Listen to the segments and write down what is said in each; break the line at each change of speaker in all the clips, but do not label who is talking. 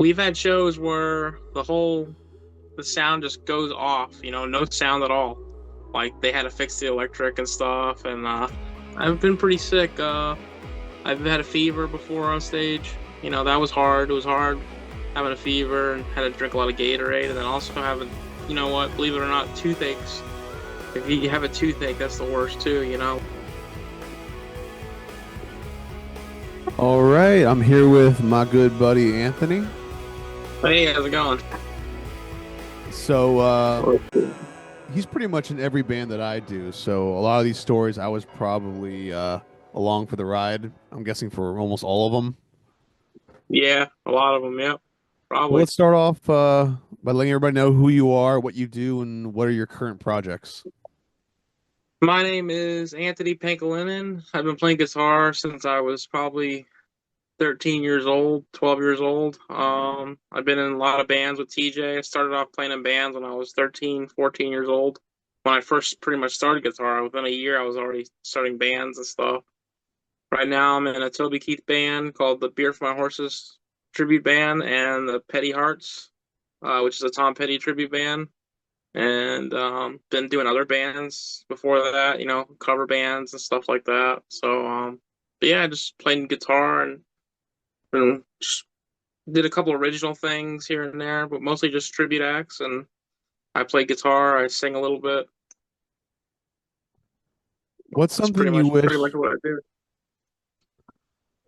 We've had shows where the sound just goes off, no sound at all. Like they had to fix the electric and stuff, and I've been pretty sick. I've had a fever before on stage. That was hard. It was hard having a fever and had to drink a lot of Gatorade, and then also having, what, believe it or not, toothaches. If you have a toothache, that's the worst too.
All right, I'm here with my good buddy Anthony.
Hey, how's it going?
So he's pretty much in every band that I do. So a lot of these stories, I was probably along for the ride. I'm guessing for almost all of them.
Yeah, a lot of them. Yep,
Well,
probably.
let's start off by letting everybody know who you are, what you do, and what are your current projects.
My name is Anthony Pangilinan. I've been playing guitar since I was probably 13 years old, 12 years old. I've been in a lot of bands with TJ. I started off playing in bands when I was 13, 14 years old. When I first pretty much started guitar, within a year I was already starting bands and stuff. Right now I'm in a Toby Keith band called the Beer for My Horses tribute band and the Petty Hearts, which is a Tom Petty tribute band. And been doing other bands before that, cover bands and stuff like that. So but yeah, just playing guitar and just did a couple original things here and there, but mostly just tribute acts. And I play guitar, I sing a little bit.
What's
That's
something you
pretty much
wish
what I do.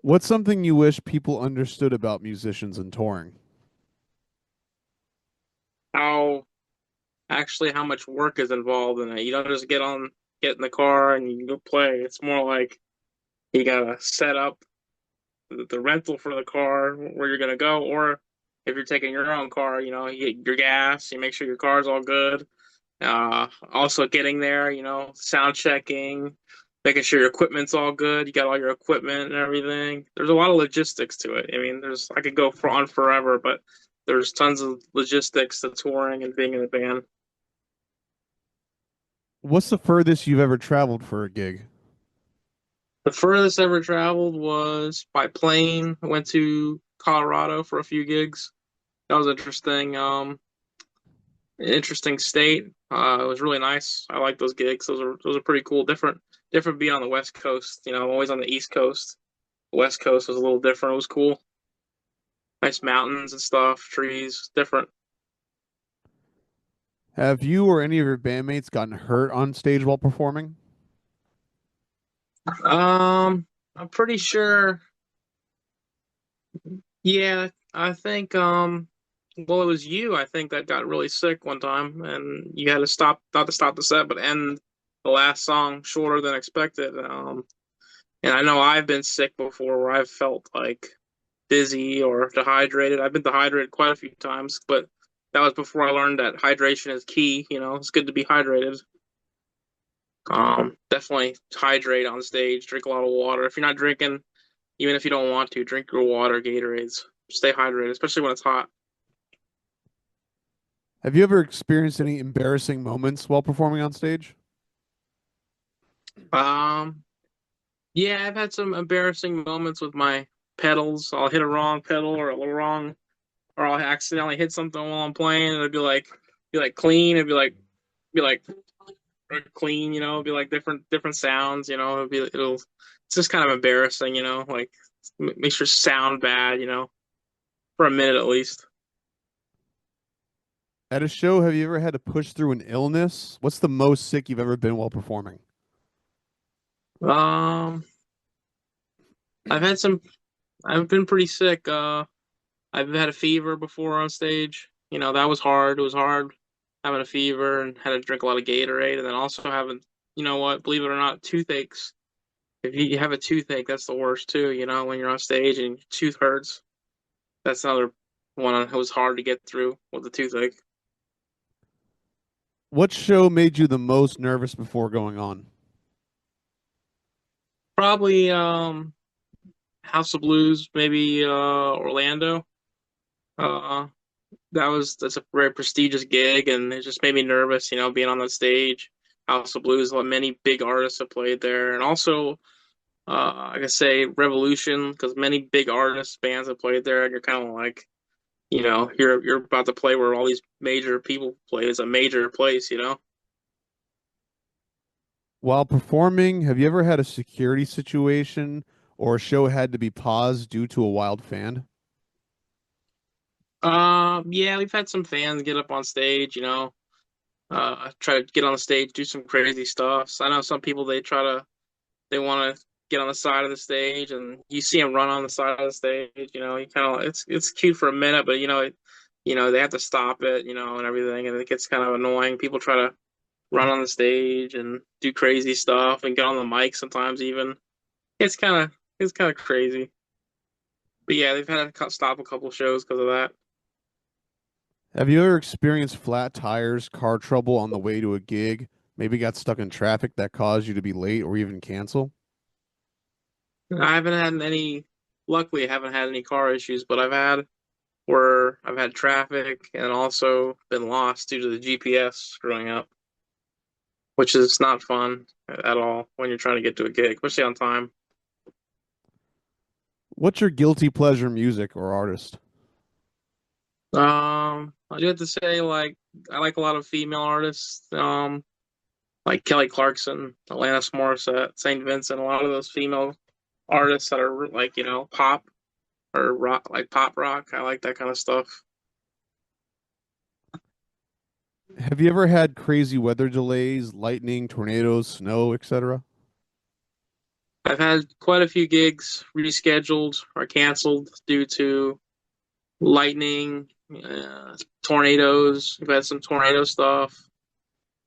what's something you wish people understood about musicians and touring?
How how much work is involved in it. You don't just get in the car and you go play. It's more like you gotta set up the rental for the car where you're gonna go, or if you're taking your own car, you get your gas, you make sure your car's all good. Also getting there, sound checking, making sure your equipment's all good. You got all your equipment and everything. There's a lot of logistics to it. I mean, I could go for on forever, but there's tons of logistics to touring and being in a band.
What's the furthest you've ever traveled for a gig?
The furthest I ever traveled was by plane. I went to Colorado for a few gigs. That was interesting. Interesting state. It was really nice. I like those gigs. Those are pretty cool. Different being on the West Coast. I'm always on the East Coast. The West Coast was a little different. It was cool. Nice mountains and stuff, trees, different.
Have you or any of your bandmates gotten hurt on stage while performing?
I'm pretty sure. Yeah, I think well, it was you, I think, that got really sick one time and you had to stop, not to stop the set, but end the last song shorter than expected. And I know I've been sick before where I've felt like dizzy or dehydrated. I've been dehydrated quite a few times, but that was before I learned that hydration is key. It's good to be hydrated. Definitely hydrate on stage, drink a lot of water. If you're not drinking, even if you don't want to, drink your water, Gatorades. Stay hydrated, especially when it's hot.
Have you ever experienced any embarrassing moments while performing on stage?
Um, yeah, I've had some embarrassing moments with my pedals. I'll hit a wrong pedal or I'll accidentally hit something while I'm playing. It'll be like clean. Be like or clean. It'll be like different sounds. It's just kind of embarrassing. Like makes your sound bad. For a minute at least.
At a show, have you ever had to push through an illness? What's the most sick you've ever been while performing?
Um, I've had some. I've been pretty sick. I've had a fever before on stage. That was hard. It was hard having a fever and had to drink a lot of Gatorade, and then also having, what, believe it or not, toothaches. If you have a toothache, that's the worst too. When you're on stage and your tooth hurts, that's another one that was hard to get through with the toothache.
What show made you the most nervous before going on?
Probably House of Blues, maybe Orlando. Uh, that's a very prestigious gig, and it just made me nervous, being on that stage. House of Blues, many big artists have played there, and also I could say Revolution, because many big artists bands have played there, and you're kind of like you're about to play where all these major people play. It's a major place.
While performing, have you ever had a security situation or a show had to be paused due to a wild fan?
Yeah, we've had some fans get up on stage. Try to get on the stage, do some crazy stuff. So I know some people they want to get on the side of the stage, and you see them run on the side of the stage. You kind of it's cute for a minute, but they have to stop it, and everything, and it gets kind of annoying. People try to run on the stage and do crazy stuff and get on the mic sometimes even. It's kind of crazy. But yeah, they've had to stop a couple shows because of that.
Have you ever experienced flat tires, car trouble on the way to a gig? Maybe got stuck in traffic that caused you to be late or even cancel?
I haven't had any. Luckily, I haven't had any car issues, but I've had traffic and also been lost due to the GPS screwing up, which is not fun at all when you're trying to get to a gig, especially on time.
What's your guilty pleasure music or artist?
I do have to say, like, I like a lot of female artists, like Kelly Clarkson, Alanis Morissette, Saint Vincent, a lot of those female artists that are like, pop or rock, like pop rock. I like that kind of stuff.
Have you ever had crazy weather delays, lightning, tornadoes, snow, etc.?
I've had quite a few gigs rescheduled or canceled due to lightning, tornadoes. We've had some tornado stuff.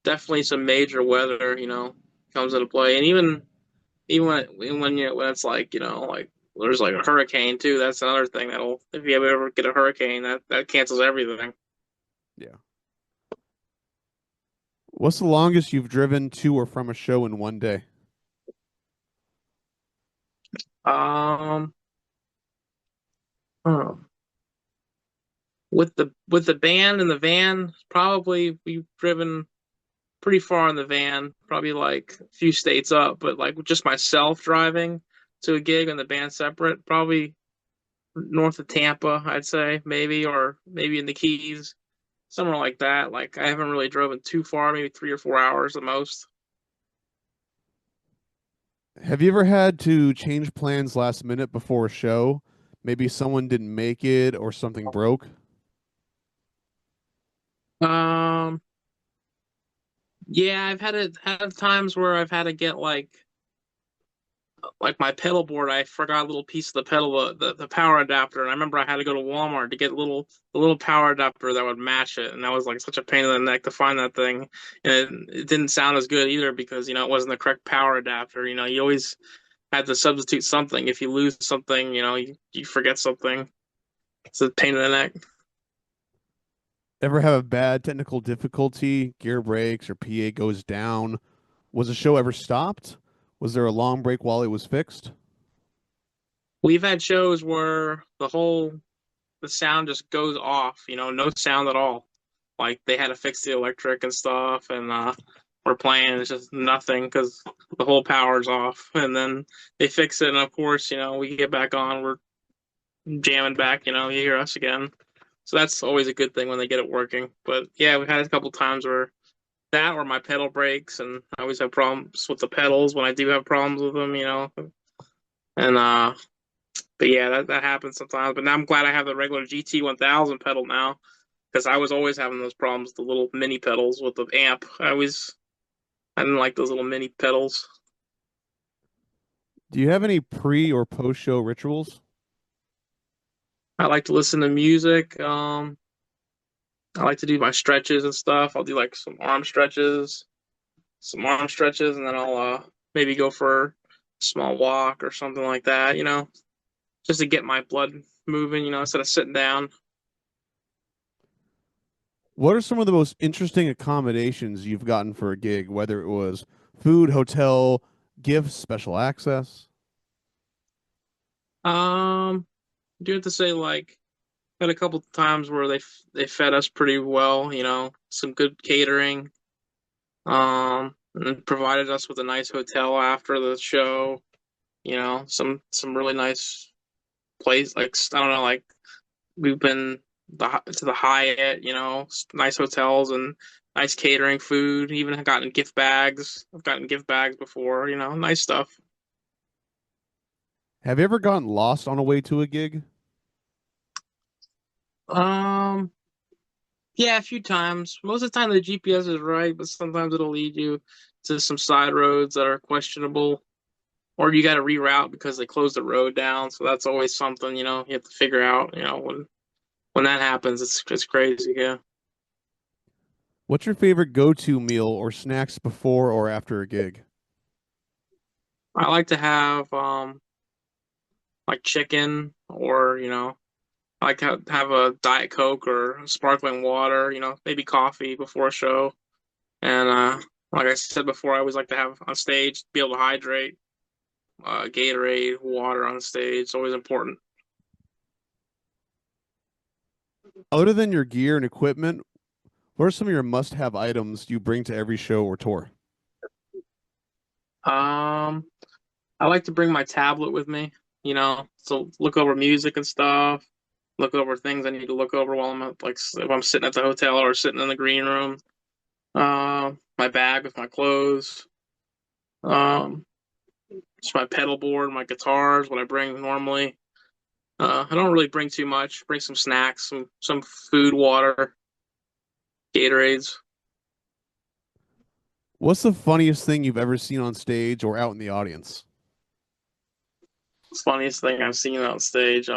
Definitely some major weather, comes into play. And even when it's like there's like a hurricane too. That's another thing that'll if you ever get a hurricane that cancels everything.
Yeah. What's the longest you've driven to or from a show in one day?
Um, oh. With the band and the van, probably we've driven pretty far in the van, probably like a few states up, but like just myself driving to a gig and the band separate, probably north of Tampa, I'd say, maybe, or maybe in the Keys, somewhere like that. Like I haven't really driven too far, maybe 3 or 4 hours the most.
Have you ever had to change plans last minute before a show? Maybe someone didn't make it or something broke?
Um, yeah, I've had times where I've had to get like my pedal board. I forgot a little piece of the pedal, the power adapter, and I remember I had to go to Walmart to get the little power adapter that would match it, and that was like such a pain in the neck to find that thing, and it didn't sound as good either because it wasn't the correct power adapter. You always had to substitute something. If you lose something, you forget something. It's a pain in the neck.
Ever have a bad technical difficulty, gear breaks, or PA goes down? Was the show ever stopped? Was there a long break while it was fixed?
We've had shows where the sound just goes off, no sound at all. Like they had to fix the electric and stuff, and we're playing, it's just nothing because the whole power's off. And then they fix it, and of course, we get back on, we're jamming back, you hear us again. So that's always a good thing when they get it working. But yeah, we've had a couple times where that or my pedal breaks, and I always have problems with the pedals when I do have problems with them. And but yeah, that happens sometimes. But now I'm glad I have the regular GT 1000 pedal now because I was always having those problems with the little mini pedals with the amp. I didn't like those little mini pedals.
Do you have any pre or post show rituals?
I like to listen to music. I like to do my stretches and stuff. I'll do like some arm stretches, and then I'll maybe go for a small walk or something like that. Just to get my blood moving. Instead of sitting down.
What are some of the most interesting accommodations you've gotten for a gig, whether it was food, hotel, gifts, special access?
I do have to say like had a couple times where they fed us pretty well. Some good catering. And provided us with a nice hotel after the show. Some really nice place. Like I don't know, like we've been. to the Hyatt, nice hotels and nice catering food. Even have gotten gift bags. I've gotten gift bags before, nice stuff.
Have you ever gotten lost on a way to a gig?
Um, yeah, a few times. Most of the time the GPS is right, but sometimes it'll lead you to some side roads that are questionable, or you got to reroute because they closed the road down. So that's always something, you have to figure out, when that happens, it's crazy. Yeah.
What's your favorite go-to meal or snacks before or after a gig?
I like to have like chicken or, I like to have a Diet Coke or sparkling water, maybe coffee before a show. And like I said before, I always like to have on stage, be able to hydrate, Gatorade, water on stage. It's always important.
Other than your gear and equipment, what are some of your must-have items you bring to every show or tour?
Um, I like to bring my tablet with me, so look over music and stuff, look over things I need to look over while I'm like if I'm sitting at the hotel or sitting in the green room. My bag with my clothes. Um, just my pedal board, my guitars, what I bring normally. I don't really bring too much. Bring some snacks, some food, water, Gatorades.
What's the funniest thing you've ever seen on stage or out in the audience?
Funniest thing I've seen on stage.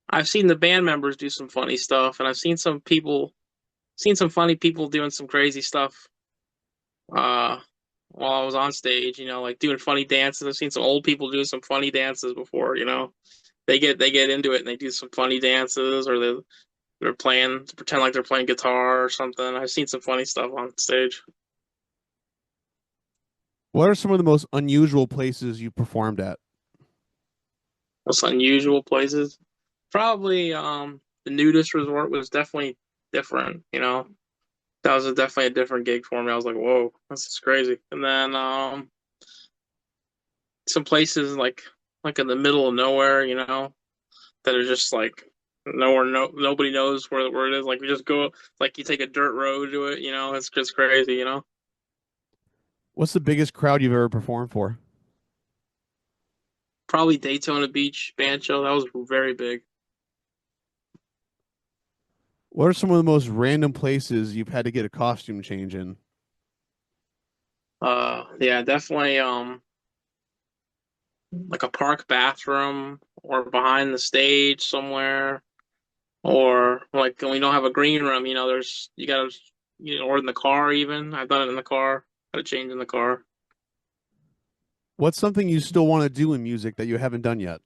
I've seen the band members do some funny stuff, and I've seen some funny people doing some crazy stuff. Uh, while I was on stage, like doing funny dances. I've seen some old people do some funny dances before. They get into it and they do some funny dances, or they're playing to pretend like they're playing guitar or something. I've seen some funny stuff on stage.
What are some of the most unusual places you performed at?
Most unusual places. Probably the nudist resort was definitely different, That was definitely a different gig for me. I was like, whoa, this is crazy. And then some places like in the middle of nowhere, that are just like nowhere nobody knows where it is. Like we just go like you take a dirt road to it, it's just crazy.
What's the biggest crowd you've ever performed for?
Probably Daytona Beach band show. That was very big.
What are some of the most random places you've had to get a costume change in?
Yeah, definitely like a park bathroom or behind the stage somewhere, or like when we don't have a green room, there's you gotta or in the car even. I've done it in the car. Gotta change in the car.
What's something you still want to do in music that you haven't done yet?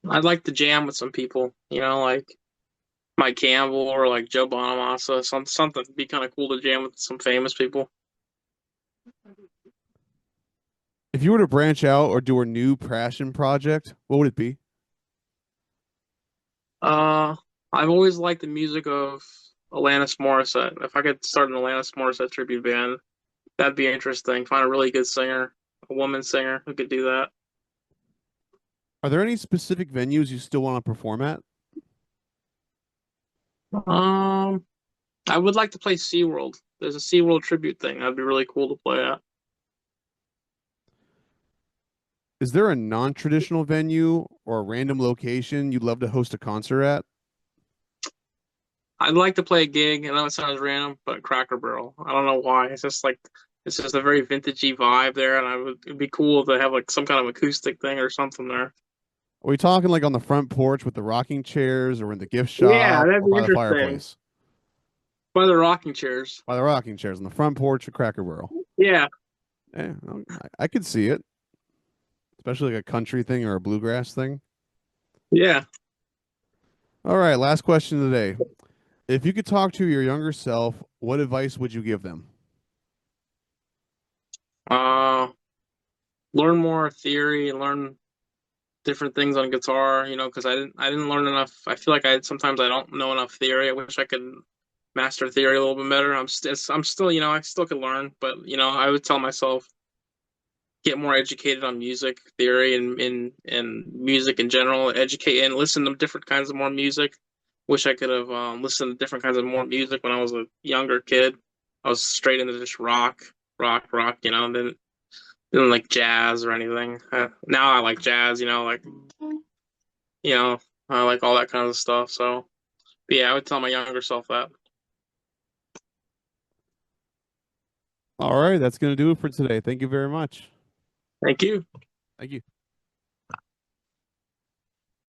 I'd like to jam with some people, like Mike Campbell or like Joe Bonamassa, something would be kind of cool to jam with some famous people.
If you were to branch out or do a new passion project, what would it be?
Uh, I've always liked the music of Alanis Morissette. If I could start an Alanis Morissette tribute band, that'd be interesting. Find a really good singer, a woman singer who could do that.
Are there any specific venues you still want to perform at?
Um, I would like to play SeaWorld. There's a SeaWorld tribute thing. That'd be really cool to play at.
Is there a non-traditional venue or a random location you'd love to host a concert at?
I'd like to play a gig. I know it sounds random, but Cracker Barrel. I don't know why. It's just a very vintagey vibe there, and it'd be cool to have like some kind of acoustic thing or something there.
Are we talking like on the front porch with the rocking chairs or in the gift
Yeah,
shop
that'd
or
be
by the
interesting.
fireplace?
By the rocking chairs.
By the rocking chairs on the front porch of Cracker Barrel.
Yeah,
Yeah, I could see it, especially like a country thing or a bluegrass thing.
yeah.
All right, last question of the day. If you could talk to your younger self, what advice would you give them?
Uh, learn more theory, learn different things on guitar. Because I didn't learn enough. I feel like sometimes I don't know enough theory. I wish I could master theory a little bit better. I'm still, I still could learn, but I would tell myself get more educated on music theory and music in general. Educate and listen to different kinds of more music. Wish I could have listened to different kinds of more music when I was a younger kid. I was straight into just rock. Didn't like jazz or anything. Now I like jazz. You know, I like all that kind of stuff. So, but yeah, I would tell my younger self that.
All right, that's going to do it for today. Thank you very much.
Thank you.
Thank you.